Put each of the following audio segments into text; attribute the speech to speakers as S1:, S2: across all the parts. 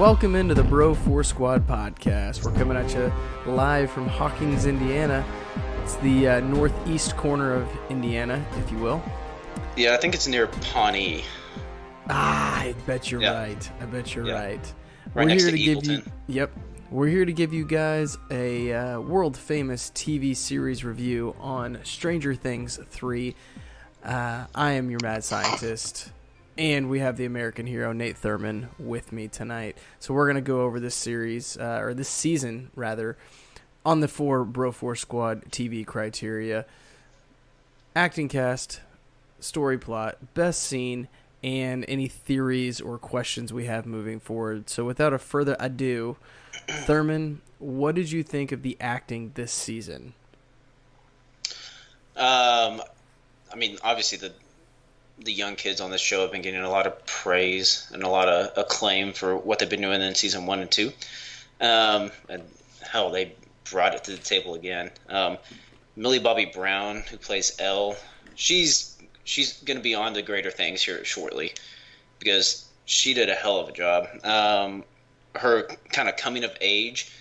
S1: Welcome into the Bro 4 Squad podcast. We're coming at you live from Hawkins, Indiana. It's the northeast corner of Indiana, if you will.
S2: Yeah, I think it's near Pawnee.
S1: I bet you're right. I bet you're right.
S2: Right next to Eagleton.
S1: We're here to give you guys a world-famous TV series review on Stranger Things 3. I am your mad scientist, and we have the American hero, Nate Thurman, with me tonight. So we're going to go over this series, or this season, rather, on the Bro 4 Squad TV criteria. Acting cast, story plot, best scene, and any theories or questions we have moving forward. So without a further ado, Thurman, what did you think of the acting this season?
S2: I mean, obviously the young kids on this show have been getting a lot of praise and a lot of acclaim for what they've been doing in season 1 and 2. And hell, they brought it to the table again. Millie Bobby Brown, who plays Elle, she's going to be on to greater things here shortly because she did a hell of a job. Her kind of coming of age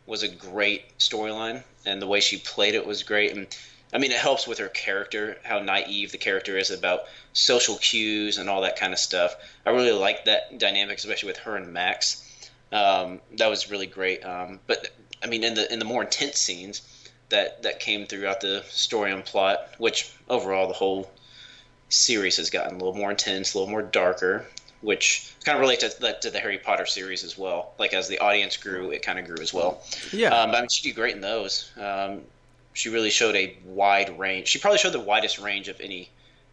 S2: was a great storyline, and the way she played it was great. And I mean, it helps with her character, how naive the character is about social cues and all that kind of stuff. I really like that dynamic, especially with her and Max. That was really great. But I mean, in the more intense scenes that came throughout the story and plot, which overall the whole series has gotten a little more intense, a little more darker, which kind of relates to the Harry Potter series as well. Like, as the audience grew, it kind of grew as well.
S1: Yeah.
S2: I mean, she did great in those. She really showed a wide range. She probably showed the widest range of any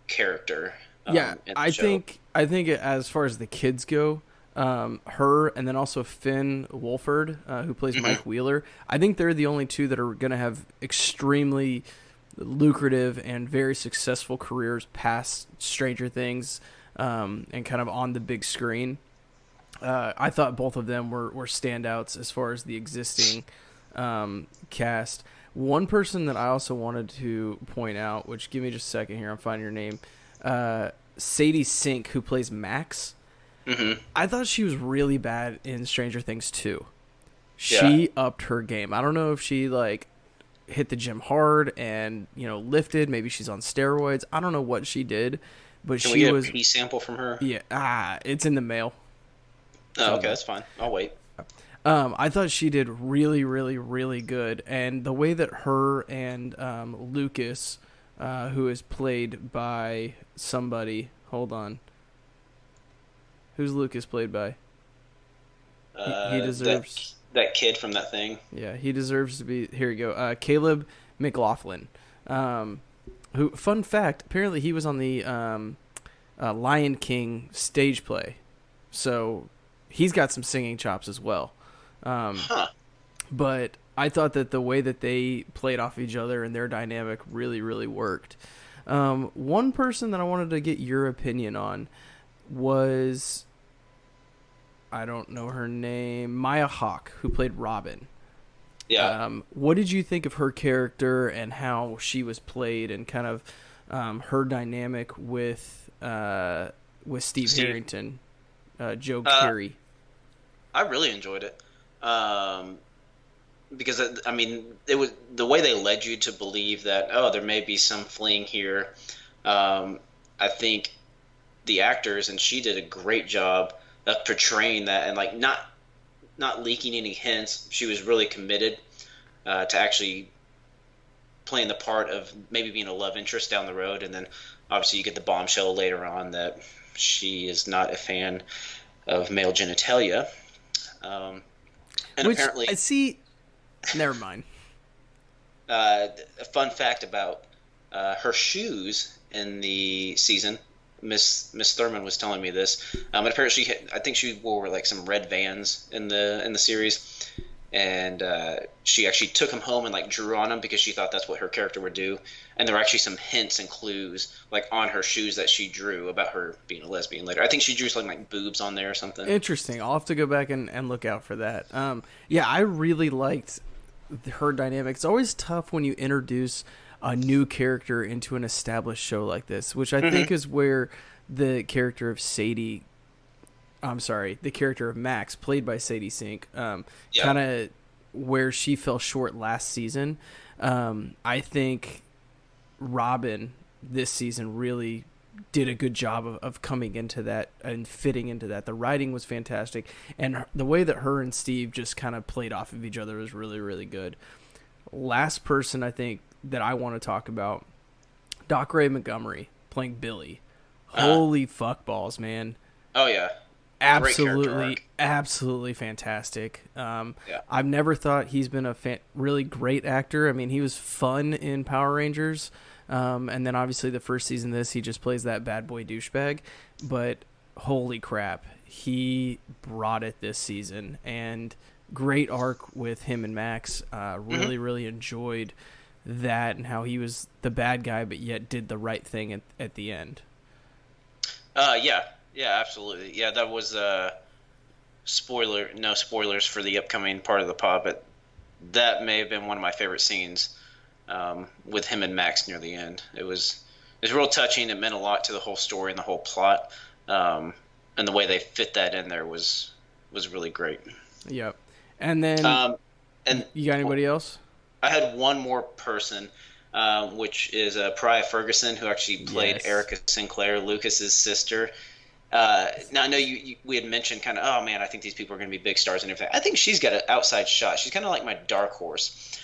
S2: character. In the show.
S1: I think as far as the kids go, her and then also Finn Wolford, who plays Mike Wheeler, I think they're the only two that are going to have extremely lucrative and very successful careers past Stranger Things. And kind of on the big screen. I thought both of them were standouts as far as the existing cast. One person that I also wanted to point out, which give me just a second here, I'm finding your name, Sadie Sink, who plays Max. Mm-hmm. I thought she was really bad in Stranger Things 2. She upped her game. I don't know if she hit the gym hard and lifted. Maybe she's on steroids. I don't know what she did. But
S2: Can we get a pee sample from her?
S1: Yeah, it's in the mail.
S2: Oh, okay, that's fine. I'll wait.
S1: I thought she did really, really, really good. And the way that her and Lucas, who is played by somebody... Hold on. Who's Lucas played by? He deserves...
S2: That kid from that thing.
S1: Yeah, he deserves to be... Here you go. Caleb McLaughlin. Who, fun fact, apparently he was on the Lion King stage play. So he's got some singing chops as well. But I thought that the way that they played off each other and their dynamic really, really worked. One person that I wanted to get your opinion on was, I don't know her name, Maya Hawke, who played Robin.
S2: Yeah.
S1: What did you think of her character and how she was played, and kind of her dynamic with Steve Harrington, Joe Keery?
S2: I really enjoyed it because I mean, it was the way they led you to believe that there may be some fling here. I think the actors, and she did a great job of portraying that, and not leaking any hints. She was really committed to actually playing the part of maybe being a love interest down the road, and then obviously you get the bombshell later on that she is not a fan of male genitalia. And
S1: which,
S2: apparently,
S1: I see. Never mind.
S2: A fun fact about her shoes in the season. Miss Thurman was telling me this. And apparently, I think she wore some red Vans in the series, and she actually took them home and drew on them because she thought that's what her character would do. And there were actually some hints and clues on her shoes that she drew about her being a lesbian later. I think she drew something like boobs on there or something.
S1: Interesting. I'll have to go back and look out for that. I really liked her dynamic. It's always tough when you introduce a new character into an established show like this, which I think is where the character of Sadie I'm sorry, the character of Max, played by Sadie Sink, kind
S2: Yeah.
S1: of where she fell short last season. I think Robin this season really did a good job of coming into that and fitting into that. The writing was fantastic, and the way that her and Steve just kind of played off of each other was really, really good. Last person I think that I want to talk about, Doc Ray Montgomery playing Billy. Holy fuck balls, man.
S2: Oh, yeah. Great character
S1: Absolutely,
S2: arc.
S1: absolutely fantastic.
S2: Yeah.
S1: I've never thought he's been a really great actor. I mean, he was fun in Power Rangers, and then obviously the first season of this, he just plays that bad boy douchebag. But holy crap, he brought it this season, and great arc with him and Max. Really, really enjoyed that and how he was the bad guy, but yet did the right thing at the end.
S2: Yeah. Yeah, absolutely. Yeah, that was no spoilers for the upcoming part of the pod, but that may have been one of my favorite scenes with him and Max near the end. It was real touching. It meant a lot to the whole story and the whole plot, and the way they fit that in there was really great.
S1: Yep. And then
S2: And
S1: you got anybody else?
S2: I had one more person, which is Pariah Ferguson, who actually played
S1: Yes.
S2: Erica Sinclair, Lucas's sister. Now I know we had mentioned kind of, oh man, I think these people are going to be big stars and everything. I think she's got an outside shot. She's kind of like my dark horse.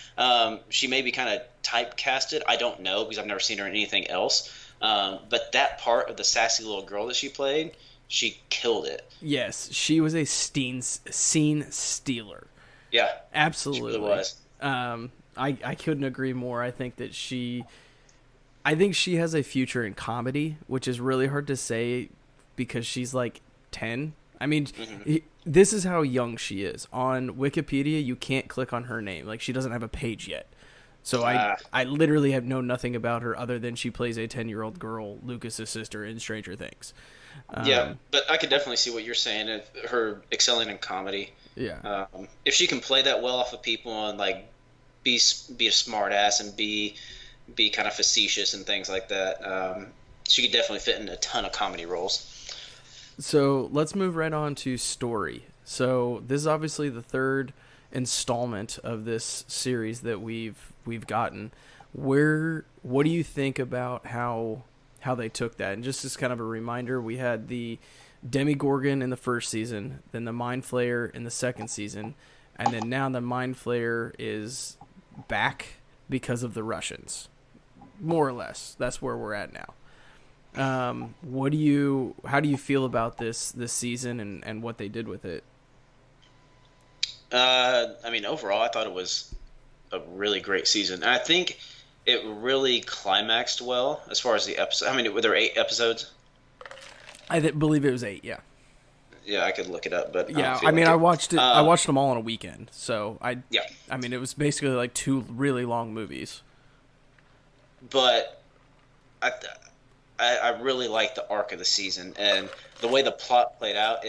S2: She may be kind of typecasted. I don't know because I've never seen her in anything else. But that part of the sassy little girl that she played, she killed it.
S1: Yes, she was a scene stealer.
S2: Yeah,
S1: Absolutely.
S2: she really was.
S1: I couldn't agree more. I think she has a future in comedy, which is really hard to say because she's like 10. I mean, this is how young she is. On Wikipedia, you can't click on her name. Like, she doesn't have a page yet. So I literally have known nothing about her other than she plays a 10-year-old girl, Lucas's sister, in Stranger Things.
S2: Yeah, but I could definitely see what you're saying. Her excelling in comedy.
S1: Yeah.
S2: If she can play that well off of people and like be a smart ass and be kind of facetious and things like that, she could definitely fit in a ton of comedy roles.
S1: So let's move right on to story. So this is obviously the third installment of this series that we've gotten. What do you think about how they took that? And just as kind of a reminder, we had the Demigorgon in the first season, then the Mind Flayer in the second season, and then now the Mind Flayer is back because of the Russians. More or less, that's where we're at now. How do you feel about this season and what they did with it?
S2: I mean, overall, I thought it was a really great season. And I think it really climaxed well as far as the episode. I mean, were there 8 episodes?
S1: I believe it was 8. Yeah.
S2: Yeah, I could look it up, but
S1: Yeah,
S2: I
S1: I watched it. I watched them all on a weekend, so I mean, it was basically like 2 really long movies.
S2: But I really liked the arc of the season and the way the plot played out.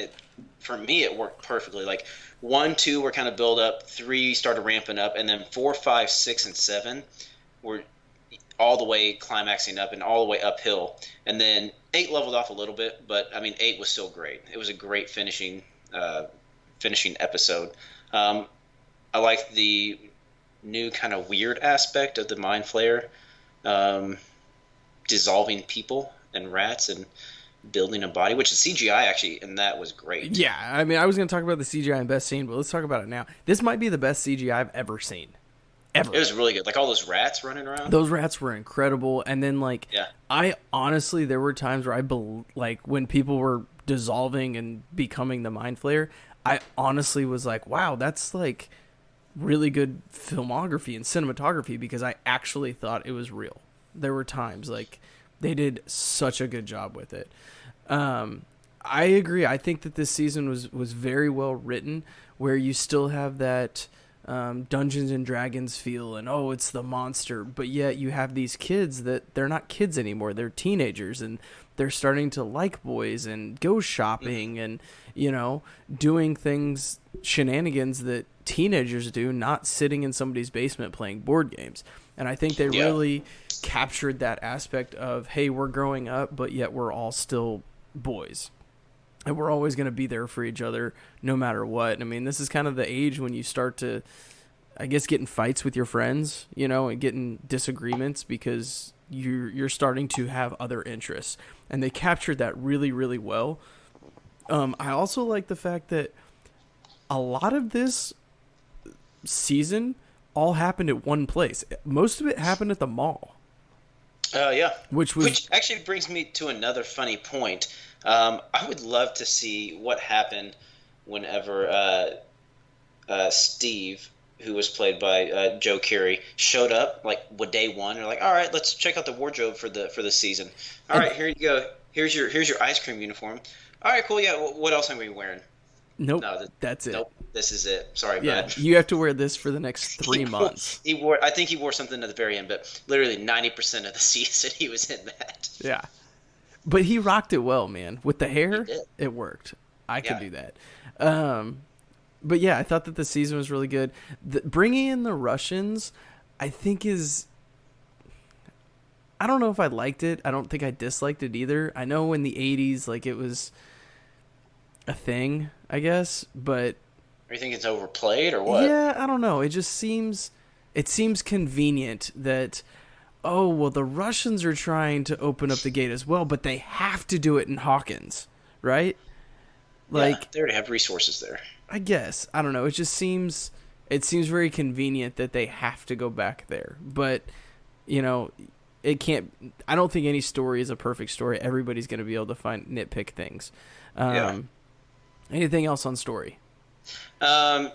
S2: For me, it worked perfectly. Like 1, 2 were kind of build up, 3 started ramping up, and then 4, 5, 6, and 7 were all the way climaxing up and all the way uphill. And then 8 leveled off a little bit, but I mean 8 was still great. It was a great finishing episode. I liked the new kind of weird aspect of the Mind Flayer, dissolving people and rats and building a body, which the CGI actually in that was great.
S1: Yeah, I mean, I was going to talk about the CGI and best scene, but let's talk about it now. This might be the best CGI I've ever seen. Ever.
S2: It was really good. Like all those rats running around.
S1: Those rats were incredible. And then, like,
S2: yeah.
S1: I honestly, there were times where like, when people were dissolving and becoming the Mind Flayer, I honestly was like, wow, that's, like, really good filmography and cinematography because I actually thought it was real. There were times, like, they did such a good job with it. I agree. I think that this season was very well written, where you still have that Dungeons and Dragons feel and, oh, it's the monster, but yet you have these kids that they're not kids anymore. They're teenagers and they're starting to like boys and go shopping and, you know, doing things, shenanigans that teenagers do, not sitting in somebody's basement playing board games. And I think they really captured that aspect of, hey, we're growing up, but yet we're all still boys. and we're always going to be there for each other no matter what. I mean, this is kind of the age when you start to, I guess, get in fights with your friends, you know, and getting disagreements because you're starting to have other interests, and they captured that really, really well. I also like the fact that a lot of this season all happened at one place. Most of it happened at the mall.
S2: Yeah.
S1: Which
S2: actually brings me to another funny point. I would love to see what happened whenever Steve, who was played by Joe Keery, showed up like with day one. They're like, all right, let's check out the wardrobe for the season. All right, here you go. Here's your ice cream uniform. All right, cool. Yeah, what else am I wearing?
S1: Nope, that's it.
S2: Nope, this is it. Sorry,
S1: bud. You have to wear this for the next 3 months.
S2: I think he wore something at the very end, but literally 90% of the season he was in that.
S1: Yeah, but he rocked it well, man. With the hair, it worked. I could do that. But yeah, I thought that the season was really good. Bringing in the Russians, I think is... I don't know if I liked it. I don't think I disliked it either. I know in the 80s, like, it was a thing, I guess, but...
S2: You think it's overplayed or what?
S1: Yeah, I don't know. It just seems... It seems convenient that, oh, well, the Russians are trying to open up the gate as well, but they have to do it in Hawkins, right? Like,
S2: they already have resources there.
S1: I guess. I don't know. It just seems... It seems very convenient that they have to go back there. But, you know... It can't. I don't think any story is a perfect story. Everybody's going to be able to nitpick things. Anything else on story?
S2: Really,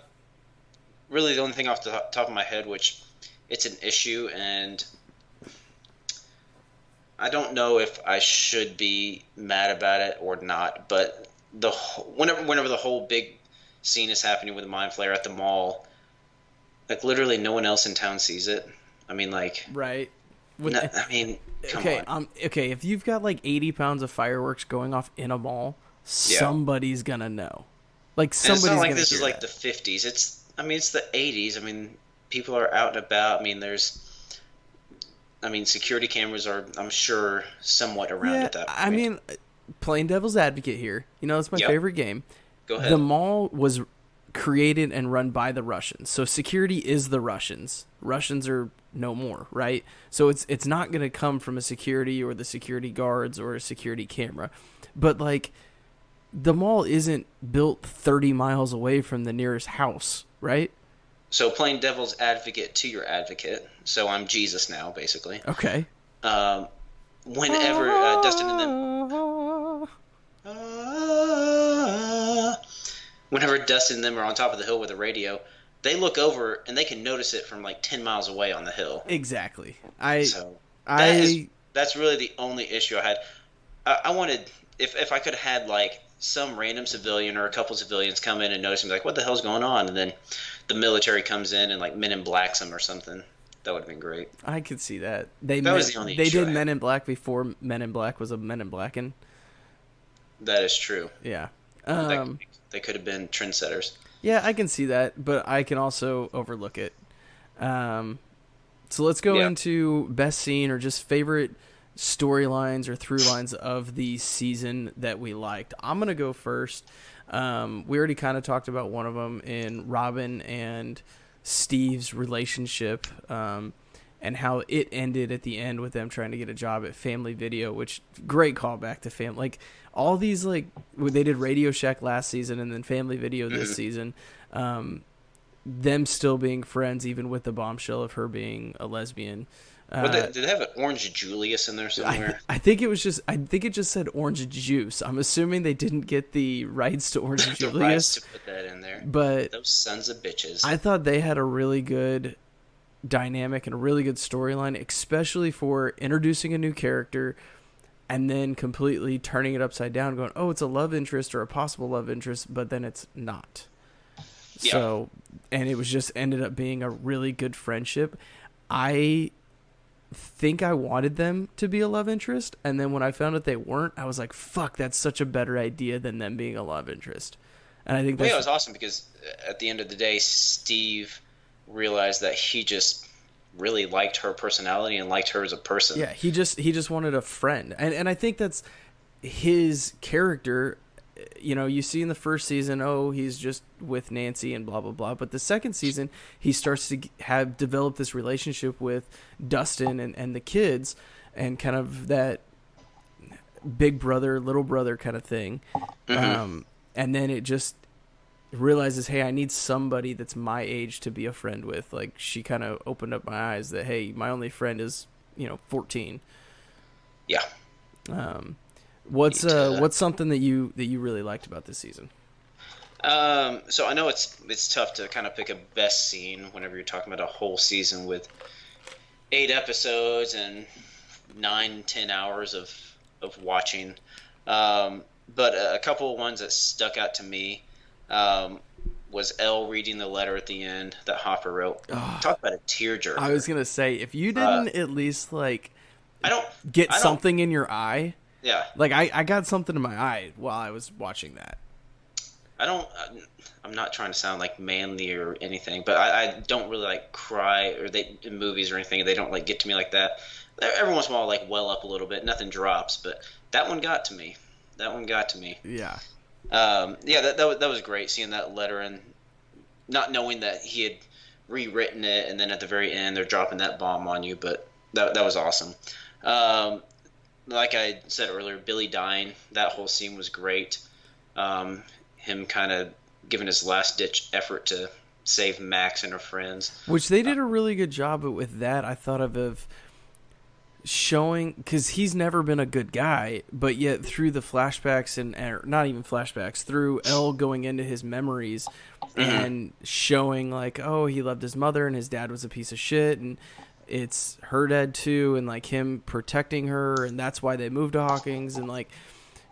S2: the only thing off the top of my head, which it's an issue, and I don't know if I should be mad about it or not. But whenever the whole big scene is happening with the Mind Flayer at the mall, like literally no one else in town sees it. I mean, like
S1: right.
S2: Come on.
S1: Okay, if you've got like 80 pounds of fireworks going off in a mall, somebody's gonna know. Like somebody's
S2: gonna. It's not like
S1: this
S2: is like the 50s. It's the 80s. I mean, people are out and about. I mean, security cameras are, I'm sure, somewhat around at that point.
S1: I mean, playing devil's advocate here. You know, it's my favorite game.
S2: Go ahead.
S1: The mall was created and run by the Russians, so security is the Russians. Russians are no more, right? So it's not going to come from a security or the security guards or a security camera. But like the mall isn't built 30 miles away from the nearest house, right?
S2: So playing devil's advocate to your advocate. So I'm Jesus now, basically.
S1: Okay.
S2: Whenever Dustin and them whenever Dustin and them are on top of the hill with the radio, they look over and they can notice it from like 10 miles away on the hill.
S1: Exactly.
S2: That's really the only issue I had. I wanted, if I could have had like some random civilian or a couple civilians come in and notice me, like, what the hell's going on? And then the military comes in and like Men in Blacks them or something. That would have been great.
S1: I could see that.
S2: That was the only issue
S1: They did Men in Black before Men in Black was a Men in Blackin'.
S2: That is true.
S1: Yeah.
S2: They could have been trendsetters.
S1: Yeah, I can see that, but I can also overlook it. So let's go into best scene or just favorite storylines or through lines of the season that we liked. I'm going to go first. We already kind of talked about one of them in Robin and Steve's relationship, and how it ended at the end with them trying to get a job at Family Video, which great callback to Family. Like all these, like they did Radio Shack last season and then Family Video this season. Them still being friends, even with the bombshell of her being a lesbian.
S2: Did they have an Orange Julius in there somewhere?
S1: I think it just said Orange Juice. I'm assuming they didn't get the rights to Orange Julius.
S2: The rights to put that in there.
S1: But
S2: those sons of bitches.
S1: I thought they had a really good dynamic and a really good storyline, especially for introducing a new character and then completely turning it upside down, going, oh, it's a love interest or a possible love interest, but then it's not. Yeah. So, and it was just ended up being a really good friendship. I think I wanted them to be a love interest, and then when I found out they weren't, I was like, fuck, that's such a better idea than them being a love interest. And I think
S2: it was awesome because at the end of the day, Steve realized that he just really liked her personality and liked her as a person.
S1: Yeah, he just wanted a friend. And I think that's his character you see in the first season, oh, he's just with Nancy and blah blah blah. But the second season, he starts to have developed this relationship with Dustin and the kids, and kind of that big brother, little brother kind of thing. And then it just realizes, hey, I need somebody that's my age to be a friend with. Like, she kind of opened up my eyes that, hey, my only friend is 14.
S2: Yeah.
S1: What's something that you really liked about this season?
S2: So I know it's tough to kind of pick a best scene whenever you're talking about a whole season with 8 episodes and 9-10 hours of watching. But a couple of ones that stuck out to me was Elle reading the letter at the end that Hopper wrote. Talk about a tearjerker.
S1: I was gonna say, if you didn't at least like get
S2: I
S1: something in your eye.
S2: Yeah.
S1: Like I got something in my eye while I was watching that.
S2: I'm not trying to sound like manly or anything, but I don't really like cry in movies or anything. They don't like get to me like that. Every once in a while, like well up a little bit. Nothing drops, but that one got to me.
S1: Yeah.
S2: That was great, seeing that letter and not knowing that he had rewritten it, and then at the very end they're dropping that bomb on you. But that was awesome. Like I said earlier, Billy dying, that whole scene was great. Him kind of giving his last-ditch effort to save Max and her friends.
S1: Which they did a really good job with that. I thought of showing, because he's never been a good guy, but yet through the flashbacks or not even flashbacks, through Elle going into his memories and showing like, oh, he loved his mother and his dad was a piece of shit, and it's her dad too, and like him protecting her, and that's why they moved to Hawkins. And like,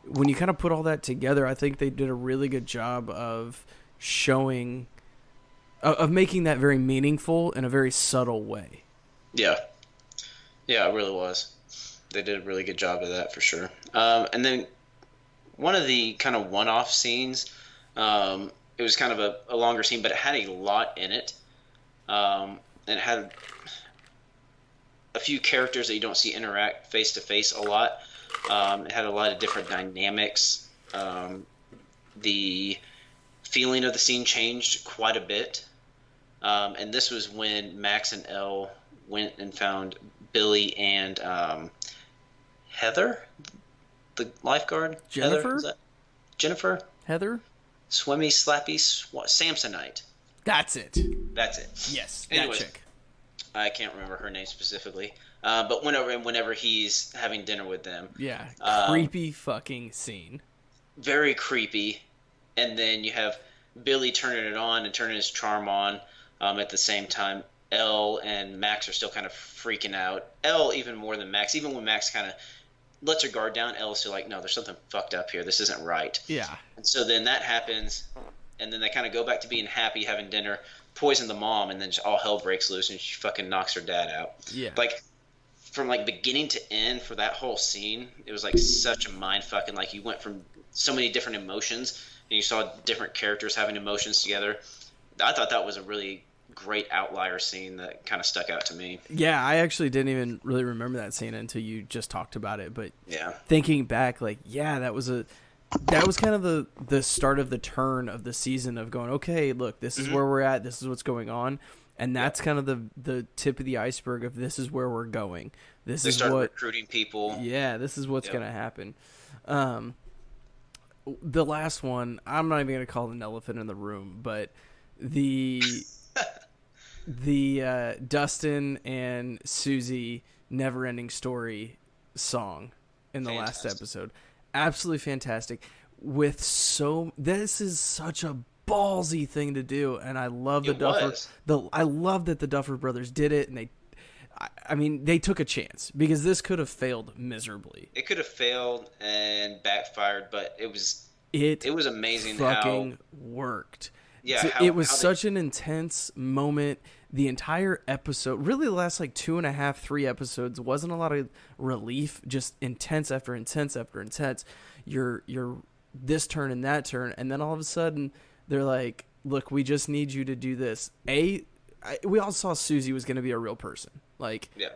S1: when you kind of put all that together, I think they did a really good job of showing, of making that very meaningful in a very subtle way.
S2: Yeah, it really was. They did a really good job of that for sure. And then one of the kind of one-off scenes, it was kind of a longer scene, but it had a lot in it. And it had a few characters that you don't see interact face-to-face a lot. It had a lot of different dynamics. The feeling of the scene changed quite a bit. And this was when Max and Elle went and found Billy and Heather, the lifeguard.
S1: Jennifer? Heather?
S2: Swimmy, slappy, Samsonite.
S1: That's it.
S2: Yes.
S1: Anyways, that chick.
S2: I can't remember her name specifically. But whenever he's having dinner with them.
S1: Yeah. Creepy fucking scene.
S2: Very creepy. And then you have Billy turning it on and turning his charm on at the same time. Elle and Max are still kind of freaking out. Elle even more than Max. Even when Max kind of lets her guard down, Elle's still like, no, there's something fucked up here. This isn't right.
S1: Yeah.
S2: And so then that happens, and then they kind of go back to being happy, having dinner, poison the mom, and then just all hell breaks loose, and she fucking knocks her dad out.
S1: Yeah.
S2: Like, from like beginning to end for that whole scene, it was like such a mind fucking, like you went from so many different emotions, and you saw different characters having emotions together. I thought that was a really great outlier scene that kind of stuck out to me.
S1: Yeah, I actually didn't even really remember that scene until you just talked about it. But
S2: yeah,
S1: thinking back, like, yeah, that was kind of the start of the turn of the season of going, okay, look, this is where we're at, this is what's going on, and that's kind of the tip of the iceberg of this is where we're going. They start
S2: recruiting people.
S1: Yeah, this is what's going to happen. The last one, I'm not even going to call it an elephant in the room, but the Dustin and Susie Never Ending Story song in the last episode. Absolutely fantastic. This is such a ballsy thing to do, and I love I love that the Duffer Brothers did it, and they took a chance, because this could have failed miserably.
S2: It could have failed and backfired, but it was amazing
S1: fucking
S2: how
S1: worked.
S2: Yeah,
S1: it was such an intense moment. The entire episode, really the last like 2.5, 3 episodes, wasn't a lot of relief, just intense after intense after intense. You're this turn and that turn, and then all of a sudden they're like, look, we just need you to do this. We all saw Susie was going to be a real person. Like,
S2: yeah.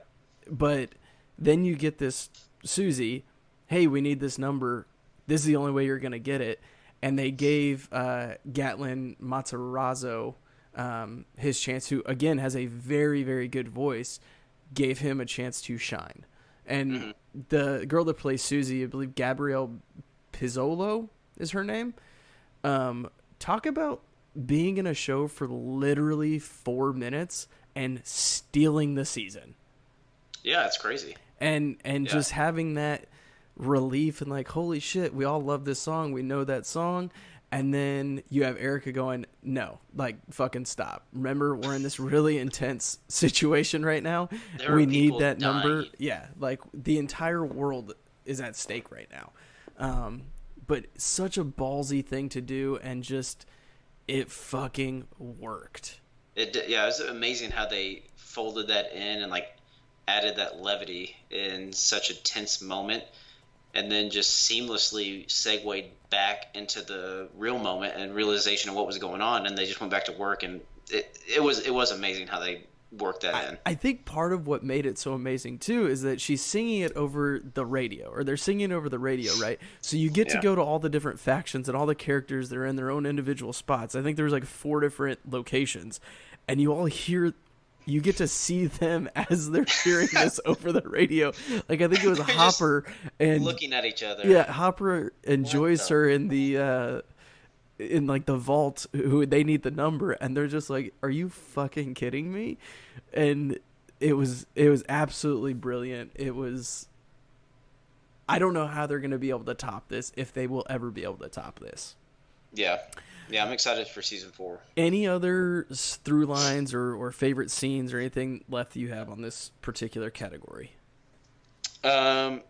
S1: But then you get this Susie, hey, we need this number. This is the only way you're going to get it. and they gave Gatlin Matarazzo his chance, who again has a very, very good voice, gave him a chance to shine. And the girl that plays Susie, I believe Gabrielle Pizzolo is her name. Talk about being in a show for literally 4 minutes and stealing the season.
S2: Yeah, it's crazy.
S1: And just having that relief and like, holy shit, we all love this song. We know that song. And then you have Erica going, no, like, fucking stop. Remember, we're in this really intense situation right now. We need that number. Yeah, like, the entire world is at stake right now. But such a ballsy thing to do, and just, it fucking worked.
S2: It was amazing how they folded that in and, like, added that levity in such a tense moment, and then just seamlessly segued back into the real moment and realization of what was going on, and they just went back to work, and it was amazing how they worked that in.
S1: I think part of what made it so amazing too is that she's singing it over the radio, or they're singing over the radio, right? So you get to go to all the different factions and all the characters that are in their own individual spots. I think there's like 4 different locations, and you all hear. You get to see them as they're hearing this over the radio. Like, I think it was Hopper and
S2: looking at each other.
S1: Yeah, Hopper enjoys her in the in like the vault. Who they need the number, and they're just like, "Are you fucking kidding me?" And it was absolutely brilliant. It was. I don't know how they're going to be able to top this, if they will ever be able to top this.
S2: Yeah. Yeah, I'm excited for season 4.
S1: Any other through lines or favorite scenes or anything left you have on this particular category?
S2: No,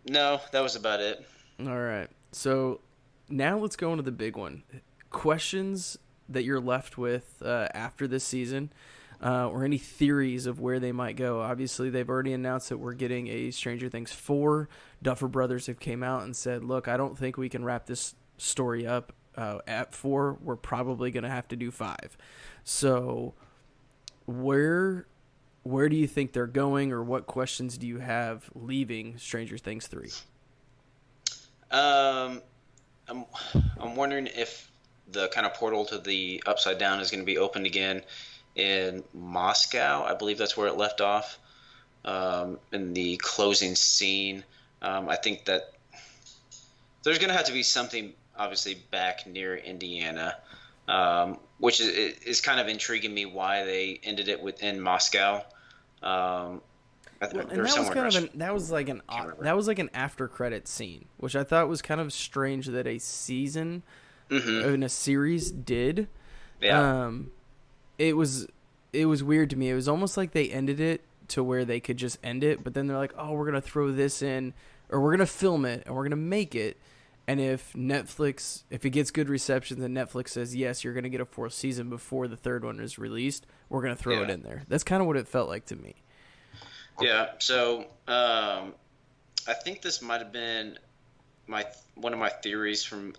S2: that was about it.
S1: All right. So now let's go into the big one. Questions that you're left with after this season, or any theories of where they might go. Obviously, they've already announced that we're getting a Stranger Things 4. Duffer Brothers have came out and said, look, I don't think we can wrap this story up at 4. We're probably going to have to do 5. So where do you think they're going, or what questions do you have leaving Stranger Things 3?
S2: I'm wondering if the kind of portal to the Upside Down is going to be opened again in Moscow. I believe that's where it left off in the closing scene. I think that there's going to have to be something obviously back near Indiana, which is kind of intriguing me why they ended it within Moscow.
S1: And that was like an after credit scene, which I thought was kind of strange that a season in a series did.
S2: Yeah.
S1: It was weird to me. It was almost like they ended it to where they could just end it, but then they're like, oh, we're gonna throw this in, or we're gonna film it and we're gonna make it. And if it gets good reception, then Netflix says, yes, you're going to get a 4th season before the 3rd one is released, we're going to throw it in there. That's kind of what it felt like to me.
S2: Yeah, so I think this might have been one of my theories from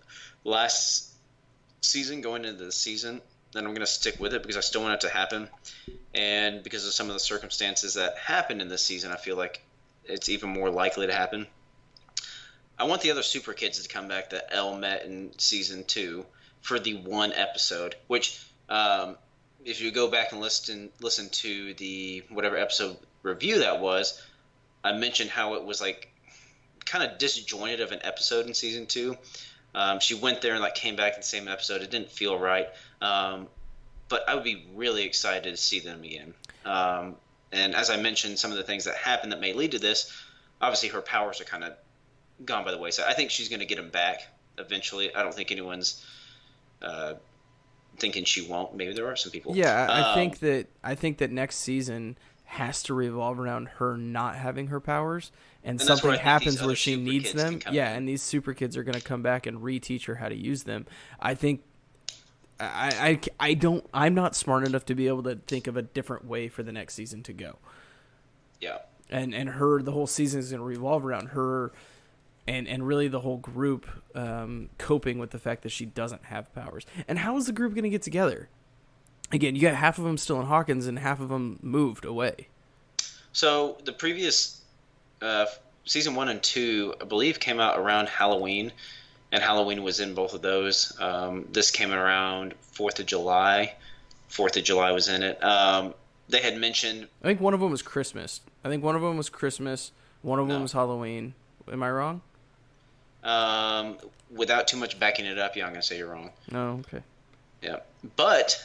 S2: last season going into the season, and I'm going to stick with it because I still want it to happen. And because of some of the circumstances that happened in this season, I feel like it's even more likely to happen. I want the other super kids to come back that Elle met in season 2 for the 1 episode, which if you go back and listen to the whatever episode review that was, I mentioned how it was like kind of disjointed of an episode in season 2. She went there and like came back in the same episode. It didn't feel right. But I would be really excited to see them again. And as I mentioned, some of the things that happened that may lead to this, obviously her powers are kind of gone by the wayside. I think she's going to get him back eventually. I don't think anyone's thinking she won't. Maybe there are some people.
S1: Yeah, I think that next season has to revolve around her not having her powers, and something happens where she needs them. Yeah, and these super kids are going to come back and reteach her how to use them. I think I'm not smart enough to be able to think of a different way for the next season to go.
S2: Yeah.
S1: And the whole season is going to revolve around her and really the whole group coping with the fact that she doesn't have powers. And how is the group going to get together? Again, you got half of them still in Hawkins and half of them moved away.
S2: So the previous season 1 and 2, I believe, came out around Halloween. and Halloween was in both of those. This came around 4th of July. 4th of July was in it. They had mentioned.
S1: I think one of them was Christmas. One of them was Halloween. Am I wrong?
S2: Without too much backing it up, yeah, I'm gonna say you're wrong.
S1: No, okay.
S2: Yeah, but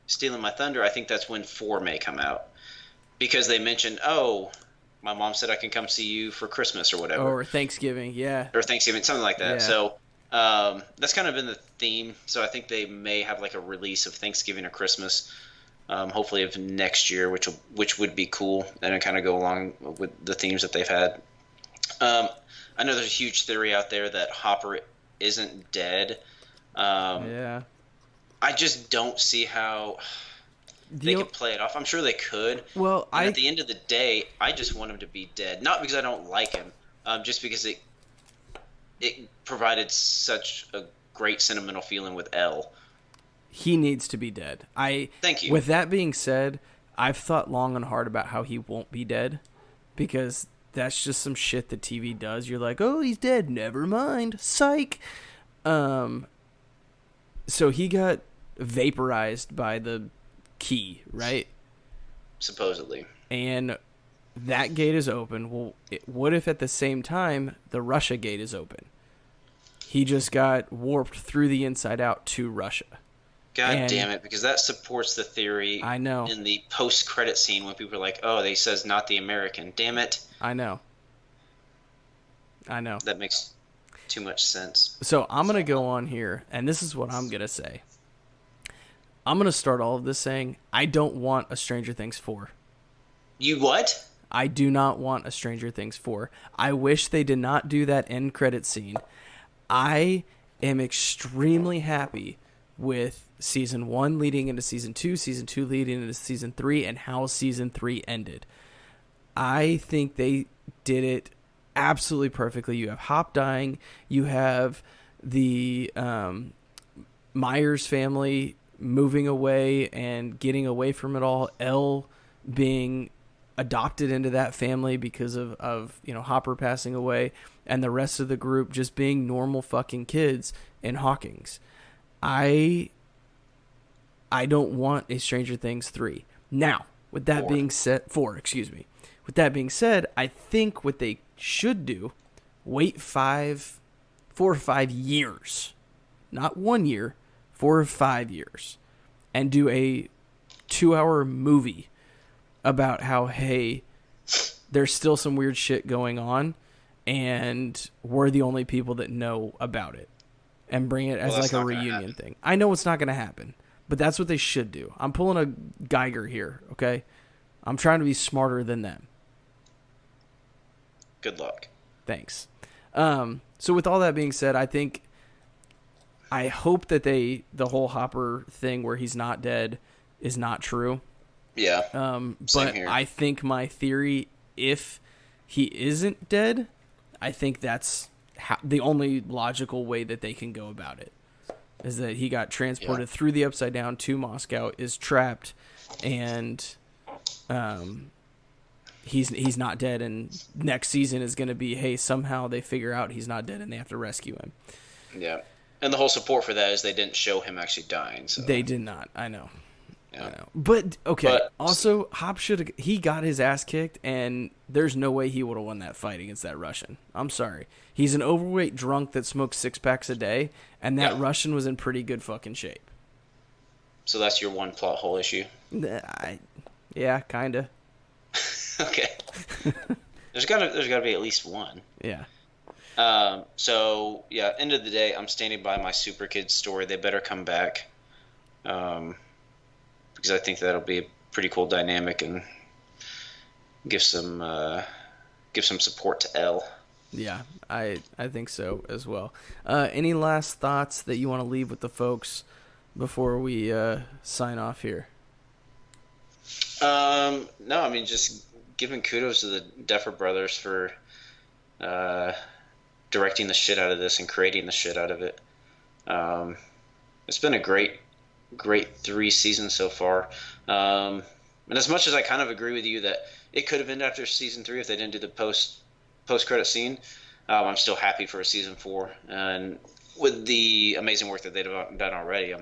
S2: stealing my thunder, I think that's when 4 may come out because they mentioned, oh, my mom said I can come see you for Christmas or whatever,
S1: Or Thanksgiving, yeah.
S2: or Thanksgiving, something like that.
S1: Yeah.
S2: So that's kind of been the theme. So I think they may have like a release of Thanksgiving or Christmas, hopefully of next year, which would be cool and kind of go along with the themes that they've had. I know there's a huge theory out there that Hopper isn't dead.
S1: Yeah.
S2: I just don't see how they could play it off. I'm sure they could.
S1: Well,
S2: at the end of the day, I just want him to be dead. Not because I don't like him, just because it provided such a great sentimental feeling with Elle.
S1: He needs to be dead.
S2: Thank you.
S1: With that being said, I've thought long and hard about how he won't be dead, because that's just some shit that TV does. You're like, oh, he's dead. Never mind. Psych. So he got vaporized by the key, right?
S2: Supposedly.
S1: And that gate is open. Well, what if at the same time the Russia gate is open? He just got warped through the inside out to Russia.
S2: God damn it, because that supports the theory.
S1: I know.
S2: In the post-credit scene when people are like, oh, they says not the American. Damn it.
S1: I know.
S2: That makes too much sense.
S1: So I'm going to go on here, and this is what I'm going to say. I'm going to start all of this saying, I don't want a Stranger Things 4.
S2: You what?
S1: I do not want a Stranger Things 4. I wish they did not do that end credit scene. I am extremely happy with season 1 leading into season 2 leading into season 3, and how season 3 ended. I think they did it absolutely perfectly. You have Hop dying. You have the Myers family moving away and getting away from it all. Elle being adopted into that family because of Hopper passing away, and the rest of the group just being normal fucking kids in Hawkins. I don't want a Stranger Things 3. Now, with that being said, 4, excuse me. With that being said, I think what they should do, wait 4 or 5 years, not 1 year, 4 or 5 years, and do a 2-hour movie about how, hey, there's still some weird shit going on, and we're the only people that know about it, and bring it as like a reunion thing. I know it's not going to happen, but that's what they should do. I'm pulling a Geiger here, okay? I'm trying to be smarter than them.
S2: Good luck.
S1: Thanks. So with all that being said, I hope that the whole Hopper thing where he's not dead is not true.
S2: Yeah.
S1: But
S2: here.
S1: I think my theory, if he isn't dead, I think that's the only logical way that they can go about it, is that he got transported through the Upside Down to Moscow, is trapped, and he's not dead, and next season is going to be, hey, somehow they figure out he's not dead and they have to rescue him.
S2: Yeah. And the whole support for that is they didn't show him actually dying. So.
S1: They did not. I know.
S2: Yeah.
S1: I know. But, okay. But, also, Hop he got his ass kicked, and there's no way he would have won that fight against that Russian. I'm sorry. He's an overweight drunk that smokes 6 packs a day, and that Russian was in pretty good fucking shape.
S2: So that's your one plot hole issue?
S1: Yeah, kind of.
S2: Okay. There's gotta be at least one.
S1: Yeah.
S2: So yeah, end of the day, I'm standing by my Super Kids story. They better come back, because I think that'll be a pretty cool dynamic and give some support to Elle.
S1: Yeah, I think so as well. Any last thoughts that you want to leave with the folks before we sign off here?
S2: No, I mean, just giving kudos to the Duffer Brothers for directing the shit out of this and creating the shit out of it. It's been a great 3 seasons so far. And as much as I kind of agree with you that it could have ended after season 3 if they didn't do the post credit scene, I'm still happy for a season 4. And with the amazing work that they've done already,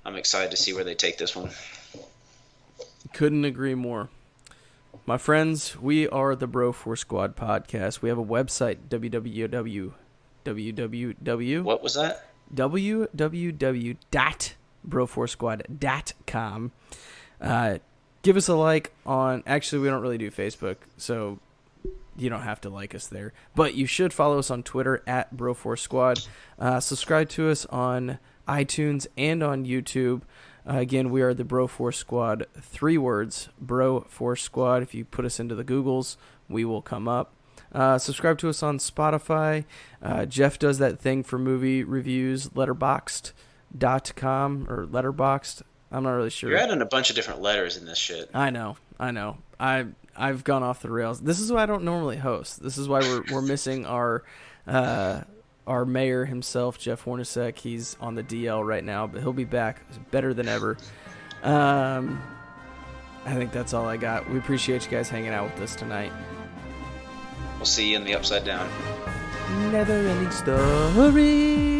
S2: I'm excited to see where they take this one.
S1: Couldn't agree more. My friends, we are the Bro Force Squad podcast. We have a website, www.
S2: What was that?
S1: www.broforcesquad.com. Give us a like on... Actually, we don't really do Facebook, so you don't have to like us there. But you should follow us on Twitter at BroForceSquad. Subscribe to us on iTunes and on YouTube. Again, we are the Bro Force Squad. 3 words, Bro Force Squad. If you put us into the Googles, we will come up. Subscribe to us on Spotify. Jeff does that thing for movie reviews, letterboxd.com or letterboxd. I'm not really sure.
S2: You're adding a bunch of different letters in this shit.
S1: I know. I've gone off the rails. This is why I don't normally host. This is why we're missing our mayor himself, Jeff Hornacek. He's on the DL right now, but he'll be back better than ever. I think that's all I got. We appreciate you guys hanging out with us tonight.
S2: We'll see you in the Upside Down.
S1: Never ending story.